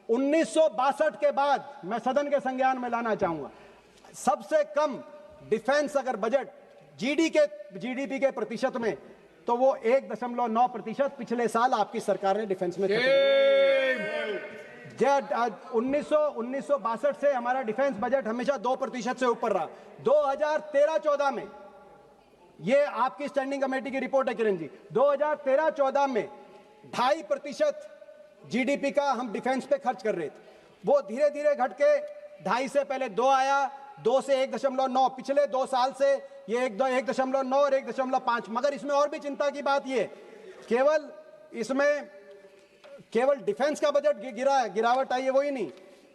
1962 के बाद मैं सदन के संज्ञान में लाना चाहूंगा, सबसे कम डिफेंस अगर बजट जीडीपी के प्रतिशत में, तो वो 1.9% पिछले साल आपकी सरकार ने डिफेंस में खर्च किया। 1962 से हमारा डिफेंस बजट हमेशा 2% से ऊपर रहा। 2013-14 में, ये आपकी स्टैंडिंग कमेटी की रिपोर्ट है किरण जी, 2013-14 में 2.5% जीडीपी का हम डिफेंस पे खर्च कर रहे थे। वो धीरे धीरे घट के 2.5 से पहले 2 आया, 2 से 1.9, पिछले 2 साल से ये 1.9 और 1.5। मगर इसमें और भी चिंता की बात ये, केवल डिफेंस का बजट गिरा है, गिरावट आई है, वही नहीं,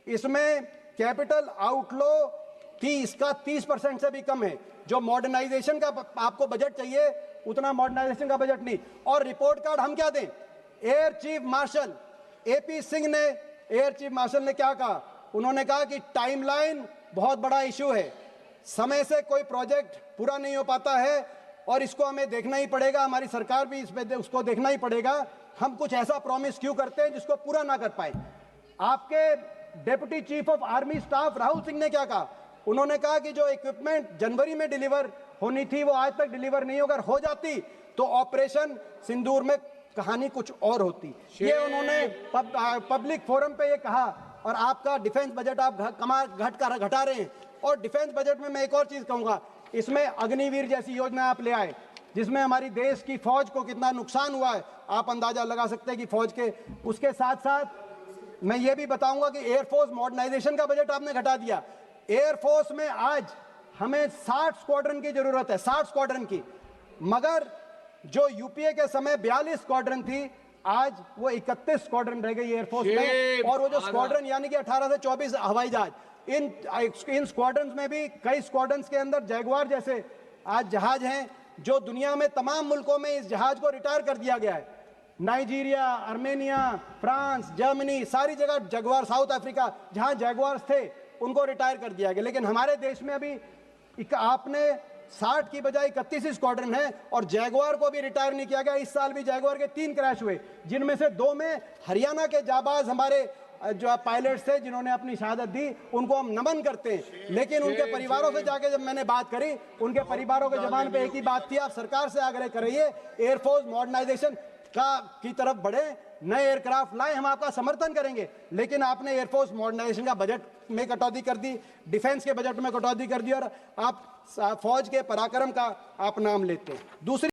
इसमें कैपिटल आउटफ्लो इसका 30% से भी कम है। जो मॉडर्नाइजेशन का आपको बजट चाहिए, उतना मॉडर्नाइजेशन का बजट नहीं। और रिपोर्ट कार्ड हम क्या दें? Air chief marshal AP Singh ने, एयर चीफ मार्शल ने क्या कहा? उन्होंने कहा कि टाइमलाइन बहुत बड़ा इशू है, समय से कोई प्रोजेक्ट पूरा नहीं हो पाता है और इसको हमें देखना ही पड़ेगा, हमारी सरकार भी इस पे उसको देखना ही पड़ेगा। हम कुछ ऐसा प्रॉमिस क्यों करते हैं जिसको पूरा ना कर पाए? आपके deputy chief of army staff Rahul Singh ने क्या कहा? उन्होंने कहा कि जो इक्विपमेंट जनवरी में डिलीवर होनी थी वो आज तक डिलीवर नहीं होकर हो जाती तो ऑपरेशन सिंदूर में कहानी कुछ और होती। ये उन्होंने पब्लिक फोरम पे ये कहा। और आपका डिफेंस बजट आप घटा रहे हैं। और डिफेंस बजट में मैं एक और चीज कहूंगा, इसमें अग्निवीर जैसी योजना आप ले आए जिसमें हमारी देश की फौज को कितना नुकसान हुआ है, आप अंदाजा लगा सकते हैं कि फौज के। उसके साथ साथ मैं ये भी बताऊंगा कि एयरफोर्स मॉडर्नाइजेशन का बजट आपने घटा दिया। एयरफोर्स में आज हमें 60 स्क्वाड्रन की जरूरत है, 60 स्क्वाड्रन की, मगर जो यूपीए के समय 42 स्क्वाड्रन थी, आज वो 31 स्क्वाड्रन रह गई एयरफोर्स में। और वो जो स्क्वाड्रन यानी कि 18 से 24 हवाई जहाज, इन स्क्वाड्रन में भी कई स्क्वाड्रन के अंदर जैगुआर जैसे आज जहाज हैं जो दुनिया में तमाम मुल्कों में इस जहाज को रिटायर कर दिया गया है। नाइजीरिया, आर्मेनिया, फ्रांस, जर्मनी, सारी जगह जैगुआर, साउथ अफ्रीका जहां जैगुआर्स थे उनको रिटायर कर दिया गया। लेकिन हमारे देश में अभी आपने 60 की बजाय 31 स्क्वाड्रन है और जैगुआर को भी रिटायर नहीं किया गया। इस साल भी जैगुआर के 3 क्रैश हुए, जिनमें से 2 में हरियाणा के जाबाज हमारे जो पायलट्स थे जिन्होंने अपनी शहादत दी, उनको हम नमन करते हैं। लेकिन उनके परिवारों से जाके जब मैंने बात करी, उनके परिवारों के जबान पे एक ही बात थी, आप सरकार से आग्रह करिए एयरफोर्स मॉडर्नाइजेशन की तरफ बढ़े, नए एयरक्राफ्ट लाएं, हम आपका समर्थन करेंगे। लेकिन आपने एयरफोर्स मॉडर्नाइजेशन का बजट में कटौती कर दी, डिफेंस के बजट में कटौती कर दी और आप फौज के पराक्रम का आप नाम लेते हैं। दूसरी